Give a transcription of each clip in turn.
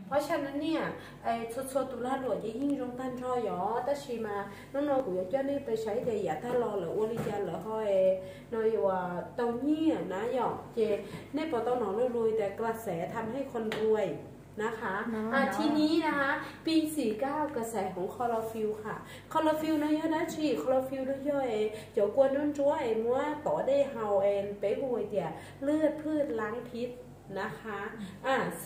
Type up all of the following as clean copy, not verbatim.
เพราะฉะนั้นเนี่ยไอ้ชดตุลาหลวดยิ่งรงตันรอยอแต่ชีมาน้องๆกูจะนี่ไปใช้แต่อย่าถ้ารอหรือว่าลิจาหรือห้อยน้อยว่าเต้าเนี่ยนะหยอกเจในปอต้องหนอรวยแต่กระแสทำให้คนรวยนะคะทีนี้นะคะปี49กระแสของคลอโรฟิลค่ะคลอโรฟิลนะยนะชีคลอโรฟิลด้วยย่อยเจ้ากวนนุ่นจ้วยมัวต่อได้เฮาเองไปหวยเดียเลือดพืชล้างพิษนะคะ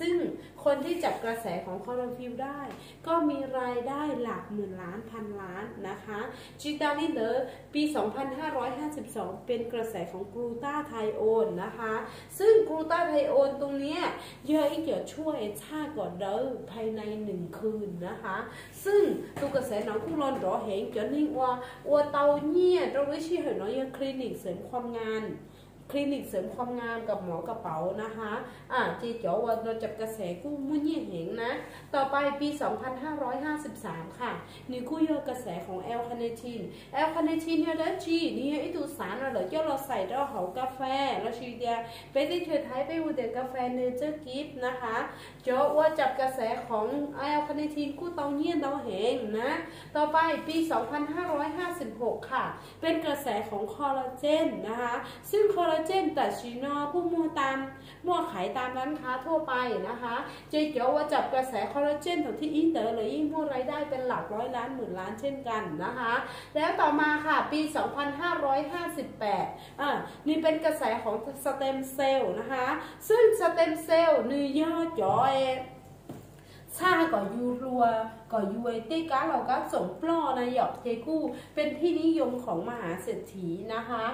ซึ่งคนที่จับกระแสของคลอโรฟิลได้ก็มีรายได้หลักหมื่นล้านพันล้านนะคะจิตาลิเดอร์ปี 2552 เป็นกระแสของกลูตาไทโอนนะคะซึ่งกลูตาไทโอนตรงนี้เยอะอีกเกี่ยวช่วยชาก่อนเดิมภายใน1 คืนนะคะซึ่งตัวกระแสน้องคู่รอนรอเห็นเกี่ยวนิ่งว่าเตาเนี่ยเราไม่ใช่เห็นน้อยคลินิกเสริมความงานคลินิกเสริมความงามกับหมอกระเป๋านะคะจีเจ๋อว่าเราจับกระแสกู้มุ่งเยี่ยเหงนะต่อไปปี 2553 ค่ะนี่กู้เยอะกระแสของแอลคาเนทีนเนี่ยได้จีนี่ไอตัวสารอะไรเจ้าเราใส่เราหอกาแฟเราชีเดียไปที่เธอไทยไปวูเดกาแฟเนเจอร์กิฟต์นะคะเจ๋อว่าจับกระแสของแอลคาเนทีนกู้เตาเยี่ยนเตาเหงนะต่อไปปี 2556 ค่ะเป็นกระแสของคอลลาเจนนะคะซึ่งคอลลาเจนแต่ชีนอผู้มั่วขายตามร้านค้าทั่วไปนะคะเจ๊เจ๋อว่าจับกระแสคอลลาเจนของที่อินเตอร์เลยยิ่งมั่วรายได้เป็นหลักร้อยล้านหมื่นล้านเช่นกันนะคะแล้วต่อมาค่ะปี 2558นี่เป็นกระแสของสเต็มเซลล์นะคะซึ่งสเต็มเซลล์นี่ย่อจ๋อชาก็ยูรัวก็ยูเอติก้าเราก็ส่งปล้อนะหยอกเจกู้เป็นที่นิยมของมหาเศรษฐีนะคะ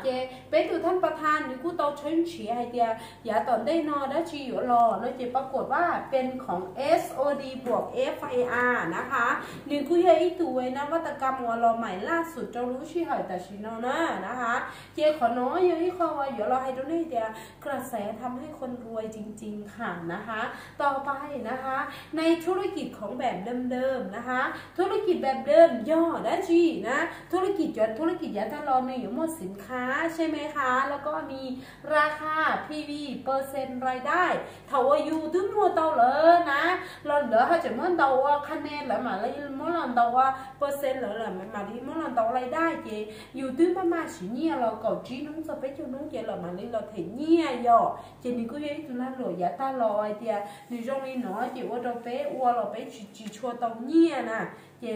เจเป็นตัวท่านประธานนี่กู้โตเชิญเฉียไอเดียอย่าตอนได้นอได้ชีอยู่รอแล้วเจปรากฏว่าเป็นของ SOD บวก FIR นะคะหนึ่งกู้เยอีตัวนะวัตกรรมวอลใหม่ล่าสุดจะรู้ชื่อหอยแต่ชิโนนะนะคะเจขอน้อยยังอีกข้อว่าอยู่รอให้ดูนี่เดียกระแสทำให้คนรวยจริงๆค่ะนะคะต่อไปนะคะในธุรกิจของแบบเดิมๆนะคะธุรกิจแบบเดิมย่อได้จีนะธุรกิจยาถ้าเรามีอยู่หมดสินค้าใช่ไหมคะแล้วก็มีราคา PV เปอร์เซ็นต์รายได้ถ้าว่าอยู่ถึงมัวเตาเลยนะเราเหลือเขาจะมั่นเตาว่าคะแนนหรือมาเลยมั่วเตาว่าเปอร์เซ็นต์หรือมาที่มั่วเตารายได้เจอยู่ถึงมาสิเนี่ยเราเก่าจีน้องจะไปจนน้องเจเรามาเลยเราเห็นเนี่ยย่อเจนี่ก็ยังจุฬาหลวยยาตาลอยเดียในช่วงนี้เนาะเจว่าเราไปเราไปจีชัวตรงเนี่ยนะเจ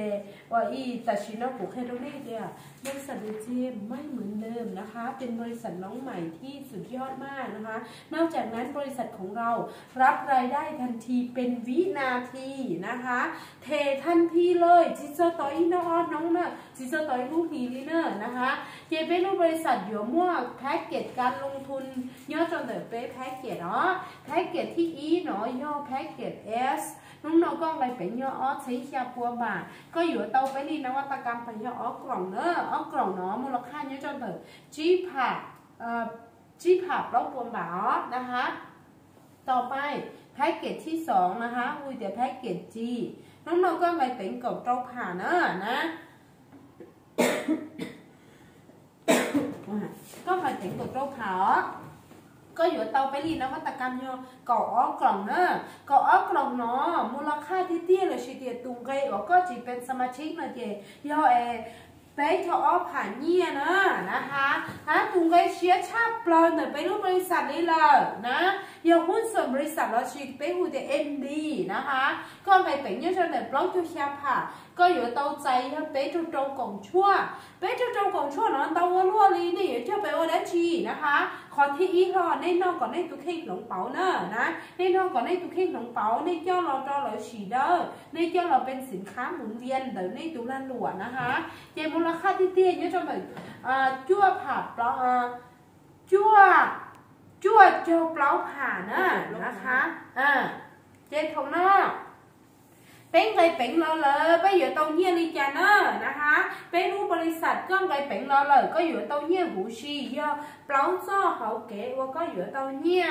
ว่าแต่ชิโน่ผูกให้ตรงนี้เดียบริษัทเจไม่เหมือนเดิมนะคะเป็นบริษัทน้องใหม่ที่สุดยอดมากนะคะนอกจากนั้นบริษัทของเรารับรายได้ทันทีเป็นวินาทีนะคะเททันทีเลยจิโซต่อยน้องน้องเนอะจิโซต่อยลูกฮีลีเนอร์นะคะเจเป็นรูปบริษัทอยู่มั่วแพ็กเกจการลงทุนย่อจนเติบไปแพ็กเกจเนาะแพ็กเกจที่เนาะย่อแพ็กเกจ Sน้องๆก็ไปเป็นย่อใช้ยาปัวบ่าก็อยู่เตาไปรีนวัตกรรมไปย่อกล่องเนอะกล่องเนาะมูลค่าเยอะจนถึงจีผับรอบปัวบ่านะคะต่อไปแพ็กเกจที่2นะคะเดี๋ยวแพ็กเกจ G น้องๆก็ไปเป็นกล่องเตาผ่าเนอะนะก็ไปเป็นกล่องเตาผ่าก็อยู่เตาไปรีนวัตกรรมย่อก่อกล่องเนอะก่อกล่องเนาะมูลค่าที่เตี้ยเลยชีเดียตุงไกก็จะเป็นสมาชิกนะเจย่อไปทอผ่านเนี่ยนะคะตุงไกเชียชาปลอเนอะไปรูปบริษัทนี้เลยนะอย่าหุ้นส่วนบริษัทเราชีไปหูเดเอ็มดีนะคะก็ไปเป็นเนี่ยจนเนอะปลอกตัวเชียผ่าก็อยู่เตาใจไปจุดตรงกล่องชั่วไปจุดตรงกล่องชั่วเนาะเตาวัวรั่วลีนี่เจ้าไปว่าได้ชีนะคะขอที่อีหอในนอกก่อนในตุกเข่งหลงเป๋าเนอะนะในนอกก่อนในตุกเข่งหลงเป๋าในเจ้าเราฉีดเด้อในเจ้าเราเป็นสินค้าหมุนเวียนเดี๋ยวในตุลาหลวนะคะเจมูลค่าที่เตี้ยเยอะจนแบบจั่วผ่าเปล่าจั่วเจ้าเปล่าผ่าเนอะนะคะเจทงนอกเป็นไงเป็นรอเลยไปอยู่ตรงเยี่ยลีจาเนอร์นะคะเป็นรูปบริษัทก็ไงเป็นรอเลยก็อยู่ตรงเยี่ยหูชีย่อเปล่าซ้อเขาเก๋ว่าก็อยู่ตรงเยี่ย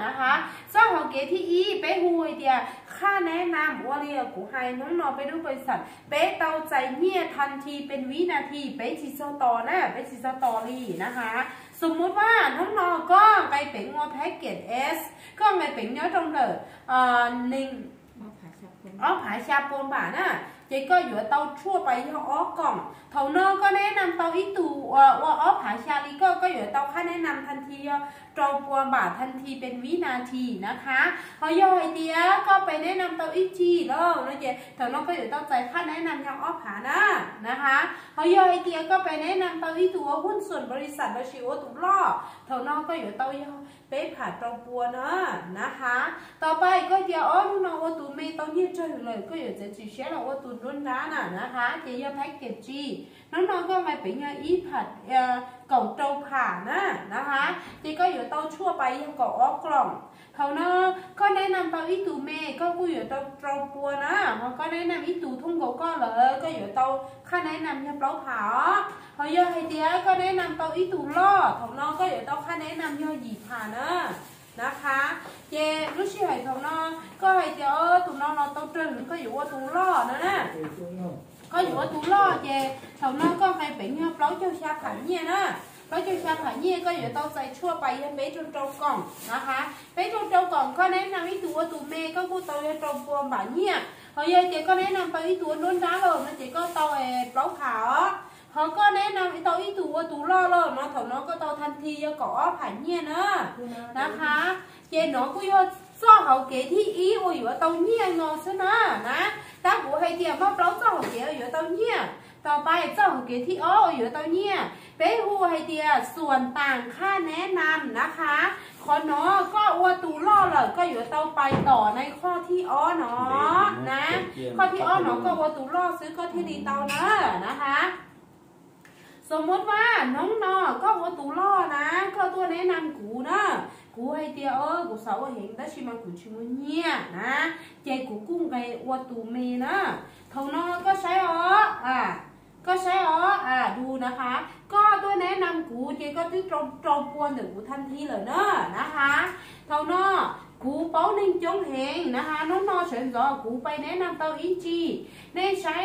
นะคะซ้อเขาเก๋ที่ไปหูเดียค่าแนะนำว่าเรียกกูให้น้องนอไปรูปบริษัทเป๊ะเตาใจเยี่ยทันทีเป็นวินาทีเป๊ะชิโซตอนะเป๊ะชิโซตอรี่นะคะสมมุติว่าน้องนอก็ไปเป็นงอแพ็กเกจ S ก็ไปเป็นเนื้อตรงเลย อ้อผาชาปนบ่าน่ะเจ๊ก็อยู่เตาชั่วไปย่ออ้อกล่องเท่านอก็แนะนำเตาอีตู่ว่าอ้อผาชาลิก็อยู่เตาค่าแนะนำทันทีโจปวนบ่าทันทีเป็นวินาทีนะคะเขาย่อไอเดียก็ไปแนะนำเตาอีจีแล้วนะเจ๊เท่านอก็อยู่เตาใจค่าแนะนำยังอ้อผานะนะคะเขาย่อไอเดียก็ไปแนะนำเตาอีตู่หุ้นส่วนบริษัทบริวตุล่อเท่านอก็อยู่เตาย่อเป๊ะผ่าโจปวนนะคะต่อไปก็เดี๋ยวอ้อน้องว่าตูไม่ต้องยืดใจเลยก็อยู่จะจีเชื่อเราว่าตูรุ่นร้านนะคะเจียแพ็กเกจจีน้องๆก็มาเป็นอีผัดกล่องโจผ่านะคะเจีก็อยู่เตาชั่วไปยังกล่องอ้อกล่องเขาเนาะก็แนะนำเตาอีตูเมก็กูอยู่เตาโจปัวนะเขาก็แนะนำอีตูทุ่งก็เลยก็อยู่เตาข้าแนะนำยังเปล่าเผาเขาย่อไอเดียก็แนะนำเตาอีตูล่อของน้องก็อยู่เตาข้าแนะนำย่อหยีผ่านะคะเจรู้ชื่อไอ้ของน้องก็ไอเดียตุน้องเราต้องเตือนก็อยู่ว่าตูล่อนะก็อยู่ว่าตูล่อเจของน้องก็ไปเป็นเงาเปล่าเจ้าชาขันเนี่ยนะเปล่าเจ้าชาขันเนี่ยก็อยู่เตาใจชั่วไปยังเป๊ะจนโจกล่องนะคะเป๊ะจนโจกล่องก็แนะนำให้ตัวว่าตูเมก็กูเตาจะโจปวมแบบเนี่ยเขาเยเจก็แนะนำไปอีตัวนู้นร้านเลยนะเจก็เตาเปล่าขาวเขาก็แนะนำไอ้ตัวอีตัวตูล่อเลยเนาะแถวน้องก็เตาทันทีจะก่อผ่านเนี่ยนะคะเจเนาะกูยอดซ่อเขาเก๋ที่อีโอ้ยว่าเตาเนี่ยงอซะนะตากูให้เดียมาเปล่าซ่อเขาเก๋อยู่เตาเนี่ยต่อไปเจ้าของเก๋ที่อ้ออยู่เตาเนี่ยเป๊ะหูให้เดียส่วนต่างค่าแนะนำนะคะขอเนาะก็อวตูล่อเลยก็อยู่เตาไปต่อในข้อที่อ้อเนาะนะข้อที่อ้อเนาะก็อวตูล่อซื้อก็ที่ดีเตานะคะสมมติว่าน้องนอก็อวตูล่อนะก็ตัวแนะนำกูนะกูให้เดียกูสาวเห็นได้ชิมากูชิมุเนี่ยนะเจกูกุ้งไปอวตูเมนะเท่านอก็ใช้ก็ใช้ดูนะคะก็ตัวแนะนำกูเจก็ที่ตรงปวนถึงกูทันทีเลยนะคะเท่านอกูเป้าหนึ่งจงเหงนะคะน้องนอเฉินจอกูไปแนะนำเตาอีจีในใช้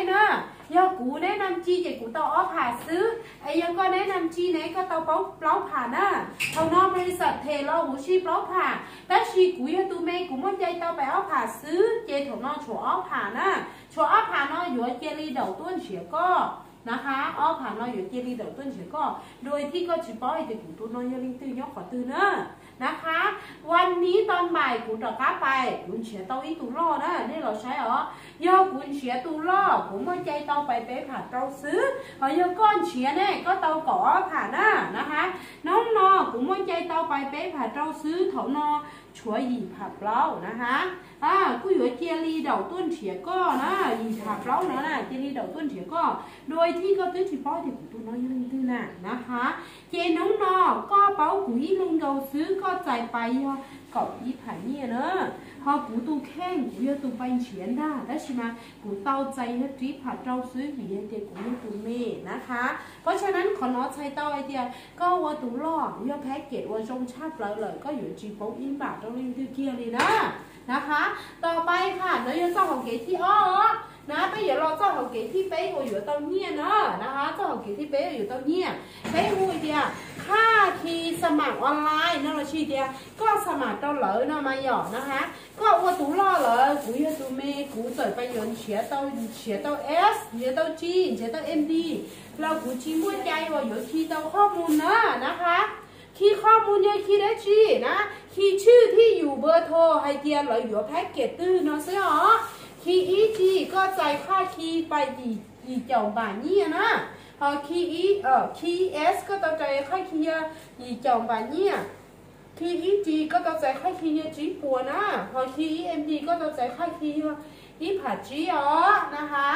ยากูแนะนำจีเจกูเตาอ้อผ่าซื้อไอ้ยังก็แนะนำจีไหนก็เตาเป้าผ่าเท่านอบริษัทเทเลอร์หูชีเป้าผ่าแต่ชีกูยาตูเมกูมั่นใจเตาไปอ้อผ่าซื้อเจเท่านอชัวอ้อผ่าชัวอ้อผ่านออยู่เจลีเดาต้นเฉียก็นะคะอ้อผ่านเราอยู่เจลีเดาต้นเฉียก็โดยที่ก็ชิป้อยแต่กูตัวนอยลิงตื้อยกขอตื้อนะคะวันนี้ตอนบ่ายกูจะกลับไปกูเฉียเตาอีตูล่อนี่เราใช้ย่อกูเฉียตูล่อกูมั่นใจเตาไปผ่าเตาซื้อย่อก้อนเฉียเนี่ยก็เตาก่อผ่านะคะน้องนอกูมั่นใจเตาไปผ่าเตาซื้อเถานอช่วยหยีผับเล้านะคะกูอยู่เจลีเดาต้นเฉียก็หยีผับเล้าเจลีเดาต้นเฉียก็โดยที่ก็ตื้อชิป้อยแต่กูตัวน้อยยังตื้อนะคะเจน้องนอก็เป้ากูอีลิงเกาซื้อก็ใจไปก็อีผ่านเนี่ยพอกูตูแข้งกูจะตูไปเฉียนได้แล้วใช่ไหมกูเตาใจให้จีผ่าเตาซื้อหวีเดียกูไม่ตูเม่นะคะเพราะฉะนั้นขอน้อใช้เตาไอเดียก็ว่าตูล่อยอแพ็กเกจว่าจงชาติเลยก็อยู่จีโป๊อินบาทต้องเล่นตื้อเกียร์เลยนะคะต่อไปค่ะเนื้อเจ้าของเกตที่นะไปเดี๋ยวเราเจ้าของเกตที่เป๊ะอยู่ตรงเนี้ยนะคะเจ้าของเกตที่เป๊ะอยู่ตรงเนี้ยเป๊ะหูเดียค่าทีสมัครออนไลน์เราชีเดียก็สมัครเตาเหลอมาหยอดนะคะก็ว่าตูล่อเลยกูยตูเมกูเปิดไปยนเฉียเตาเอสเฉียเตาจีเฉียเตาเอ็มดีเรากูจีมั่วใจว่าอยู่ที่เตาข้อมูลนะคะคีย์ข้อมูลยังคีย์ได้จีคีย์ชื่อที่อยู่เบอร์โทรให้เดียเราอยู่แพ็กเกจตื้อใช่หรอคีย์อีจีก็จ่ายค่าคีย์ไปกี่เจ้าบาทนี่คีย์เอสก็ต้องจ่ายค่าคีย์กี่เจ้าบาทนี่คีย์อีจีก็ต้องจ่ายค่าคีย์จีปัวคีย์เอ็มดีก็ต้องจ่ายค่าคีย์อีผัดจีนะคะ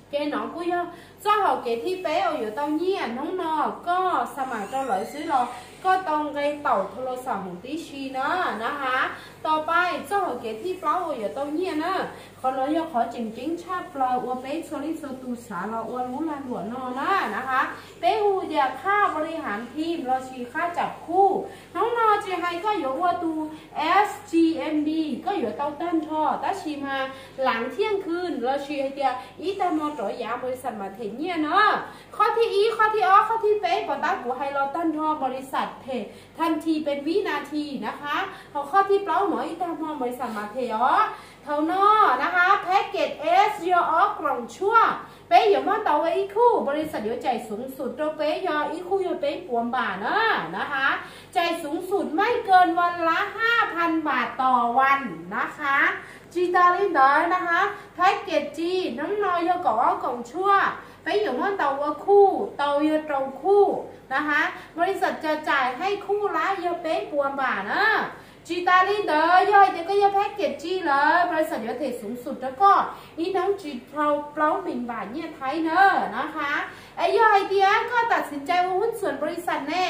เกน้องกูย่อเจ้าเขาเกที่เป๊ะอยู่ตรงนี้น้องนอก็สมัยเจ้าหลายซื้อเราก็ต้องไปเต่าโทรศัพท์ของตีชีนะคะต่อไปเจ้าเขาเกที่เปล่าอยู่ตรงนี้ขอเราอยากขอจริงชาปลอยว่าเป๊ะโซลิโซตูสาเราว่ารู้ลานหลวนนะคะเป๊ะหูเดียค่าบริหารทีมเราชีค่าจับคู่น้องนอจีไฮก็อยู่ว่าตู SGMD ก็อยู่เต้าต้นท่อตั้งชีมาหลังเที่ยงคืนเราชีเดียอีตามอจ่อยาบริษัทมาเท เนี่ยเนาะข้อที่อีข้อที่อ้อข้อที่เป๊ะปอต้ากูไฮโลตันทอบริษัทเททันทีเป็นวินาทีนะคะข้อที่เปล่าหมออีตามมอบริษัทมาเทอ๋อเท่านอนะคะแพ็กเกจเอสยอกล่องชั่วเป๊ะอย่ามาต่อไว้อีคู่บริษัทเดี๋ยวใจสูงสุดตัวเป๊ะยออีคู่ยอเป๊ะปวมบาทนะคะใจสูงสุดไม่เกินวันละ 5,000 บาทต่อวันนะคะจีตาลินเดอร์นะคะแพ็กเกจจีน้องนอยก่อกล่องชั่วไปอยู่ว่าเตาว่าคู่เตาเยอะตรงคู่นะคะบริษัทจะจ่ายให้คู่ละเยอะเป๊ะปวมบาทนะจีตาลินเดอร์ย่อยเดี๋ยวก็เยอะแพ็กเกจจีเลยบริษัทเยอะเทสูงสุดแล้วก็อีน้องจีเปล่าหมิ่นบาทเนี่ยไทยเนอะนะคะไอ้ย่อยเดียก็ตัดสินใจว่าหุ้นส่วนบริษัทแน่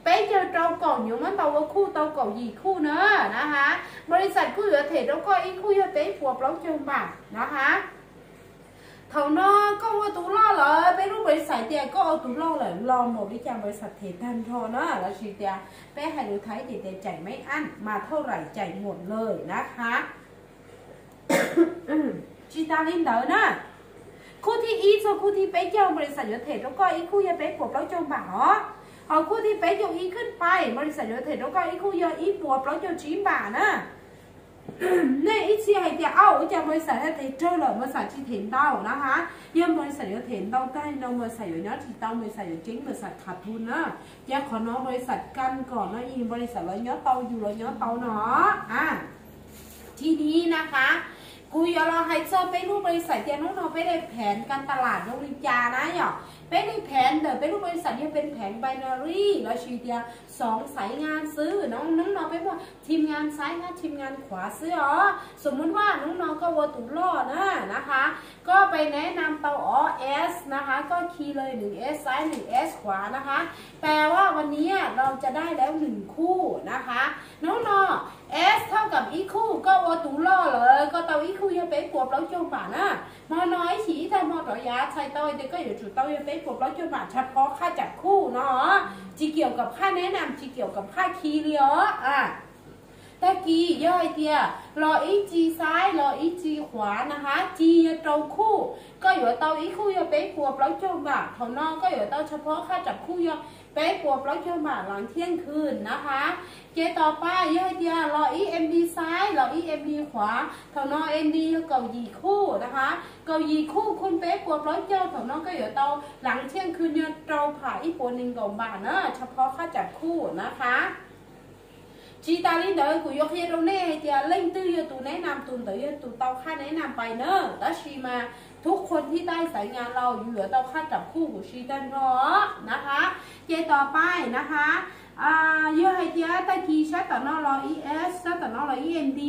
เป๊ะเจอเตาก่อนอยู่มันเตาว่าคู่เตาก่อนยีคู่เนอะนะคะบริษัทคู่เยอะเทแล้วก็อีคู่เยอะเป๊ะปวมเปล่าเจอบาทนะคะเท่านั้นก็ว่าตุล่าเลยไปรู้บริษัทเดียก็เอาตุล่าเลยลองหมดวิจารณ์บริษัทเททันทอนะแล้วชีเดียไปให้ดูไทยเดียจ่ายไม่อั้นมาเท่าไหร่จ่ายหมดเลยนะคะจีตาลินเดอร์นะคู่ที่อีส่วนคู่ที่ไปเจ้าบริษัทเยอะเทแล้วก็อีคู่ยังไปปวดแล้วจมบ่าเอาคู่ที่ไปเจ้าอีขึ้นไปบริษัทเยอะเทแล้วก็อีคู่ยังอีปวดแล้วเจ้าจีบ่านะเนี่ยอีที่ให้เดียเอาจากบริษัทให้เจอเลยบริษัทที่เห็นเต้านะคะยังบริษัทเยอะเห็นเต้าใต้น้องบริษัทเยอะเนาะที่เต้าบริษัทเยอะจริงบริษัทขาดทุนนะแยกขอน้องบริษัทกันก่อนนะอีบริษัทเลยเนาะเต้าอยู่เลยเนาะเต้าเนาะทีนี้นะคะกูอยากเราให้เจอไปรูปบริษัทเดียน้องไปได้แผนการตลาดน้องลิจานะหยอกไปได้แผนเดี๋ยวไปรูปบริษัทที่เป็นแผนไบนารีแล้วชีเดีย2 สายงานซื้อน้องไปว่าทีมงานซ้ายนะทีมงานขวาซื้อสมมุติว่าน้องก็วัตุล่อนะคะก็ไปแนะนำเตาS นะคะก็คีย์เลย 1S ซ้าย 1S ขวานะคะแปลว่าวันนี้เราจะได้แล้ว1คู่นะคะน้องS เท่ากับอีคู่ก็วัตุล่อเลยก็เตาอีคู่ยังเป็นปวดแล้วจมบ่านะมอน้อยฉีแต่มอต่อยาใช้เตาเด็กก็อยู่จุดเตายังเป็นปวดแล้วจมบ่าเฉพาะค่าจับคู่เนาะจีเกี่ยวกับค่าแนะนำจีเกี่ยวกับค่าคีย์เลียตะกี้ย่อยเดียรออีจีซ้ายรออีจีขวานะคะจีตรงคู่ก็อยู่เตาอีคู่ยังเป็นปวดแล้วจมบ่าเท่านอกก็อยู่เตาเฉพาะค่าจับคู่ยังเป๊ะปวดแล้วเชื่อมาหลังเที่ยงคืนนะคะเจต่อไปย่อยเดียรออีเอ็มดีซ้ายรออีเอ็มดีขวาเท่านอเอ็มดีเก่ายีคู่นะคะเก่ายีคู่คุณเป๊ะปวดแล้วเจ้าเท่านอก็อยู่เตาหลังเที่ยงคืนเนี่ยเราผ่าอีปวดหนึ่งกบาทนะเฉพาะค่าจับคู่นะคะจีตาลินเดอร์กูยกเยตรงนี้เดียเล่งตื้ออยู่ตูแนะนำตูนเตยตูเตาค่าแนะนำไปเนอะแล้วชีมาทุกคนที่ได้สายงานเราอยู่เหลือเตาค่าจับคู่ของชีตันรอนะคะเจต่อไปนะคะเยอะให้เดียตะกี้ชัดต่อนอรอ ES ชัดต่อนอรอ EMD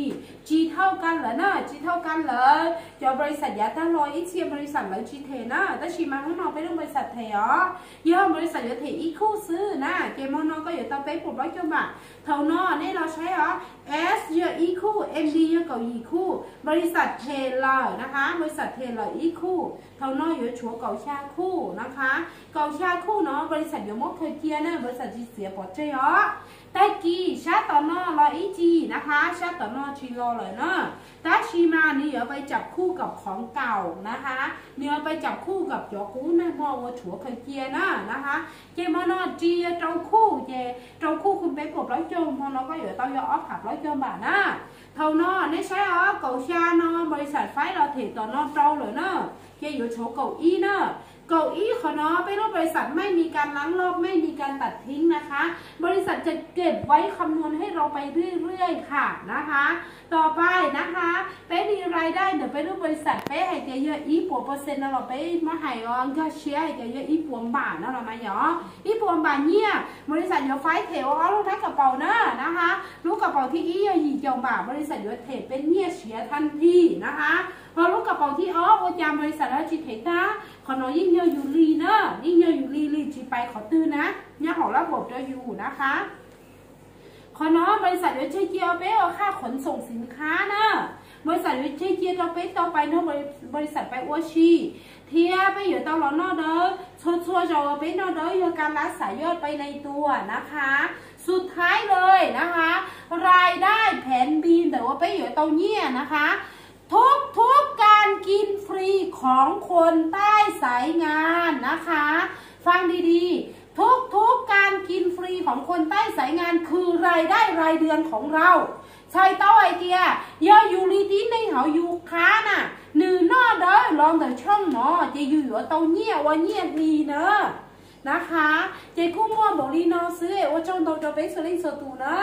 G เท่ากันเหรอเนอะ G เท่ากันเหรอจะบริษัทยาตั้งรออีเทียบริษัทเหรอ G เทนะแต่ชีมาข้างนอกไปเรื่องบริษัทเทเยอะบริษัทเยอะเทอีคู่ซื้อนะเกมอนอก็อยู่เตาเป๊ะปลุกร้อยจังหวะเท่านอนี่เราใช้S เยอะอีคู่ MD เยอะกับอีคู่บริษัทเทเลอร์นะคะบริษัทเทเลอร์อีคู่เท่านออยู่ชัวเก่าชาคู่นะคะเก่าชาคู่เนาะบริษัทเดี๋ยวมดเคยเกียร์นะบริษัทที่เสียปอดใจตะกี้ชาต่อนอรออีจีนะคะชาต่อนอชีรอเลยเนาะตาชีมานี่เดี๋ยวไปจับคู่กับของเก่านะคะเนี่ยไปจับคู่กับจอกู้แม่มอว่าชัวเคยเกียร์นะคะเจมอนอจีเจ้าคู่เจ้าคู่คุณไปกบร้อยจมพอนอก็อยู่เต้ายอขับร้อยจมบาทนะเท่านอในใช้เก่าชานอบริษัทไฟเราเทต่อนอเจ้าเลยเนาะเจอยู่โชว์เก่าอีเนาะเก้าอี้ของน้องเป็นรูปบริษัทไม่มีการล้างรอบไม่มีการตัดทิ้งนะคะบริษัทจะเก็บไว้คำนวณให้เราไปเรื่อยๆค่ะนะคะต่อไปนะคะเป๊ะมีรายได้เดี๋ยวไปรูปบริษัทเป๊ะให้เยอะอีปัวเปอร์เซ็นต์เราไปมาให้ก็เชียร์ให้เยอะอีปัวบาทนะเรามาหยออีปัวบาทเนี่ยบริษัทเดี๋ยวไฟเทวลูกทักกระเป๋านะคะลูกกระเป๋าที่อีหยีเจียวบาทบริษัทเดี๋ยวเทเป็นเนี่ยเชียร์ทันทีนะคะพอลูกกระเป๋าที่โอจามบริษัทแล้วจีเทต้าขอน้อยยิ่งเยอะอยู่ลีเนอะยิ่งเยอะอยู่ลีจีไปขอตื้อนะเนี่ยของระบบจะอยู่นะคะขอน้อยบริษัทเดี๋ยวใช้เกียร์ไปค่าขนส่งสินค้านะบริษัทเดี๋ยวใช้เกียร์เราไปต่อไปเนาะบริษัทไปอวชีเทียไปอยู่ตลอดนอเด้อชัวจะไปนอเด้ออยู่การรักษายอดไปในตัวนะคะสุดท้ายเลยนะคะรายได้แผนบีนแต่ว่าไปอยู่ตรงเนี้ยนะคะทุกการกินฟรีค ของคนใต้สายงานนะคะฟังดีๆทุกการกินฟรีของคนใต้สายงานคือรายได้รายเดือนของเราใช่เต้าไอเดียย่ออยู่ลีดีในเหาอยู่ค้าน่ะหนึ่งนอเด้อลองแต่ช่องเนาะจะอยู่เต้าเงี่ยว่าเงี่ยดีเนอะนะคะเจกู้มั่วบอกลีนอซื้อว่าจ้องโตจะไปสลิงสตูนะ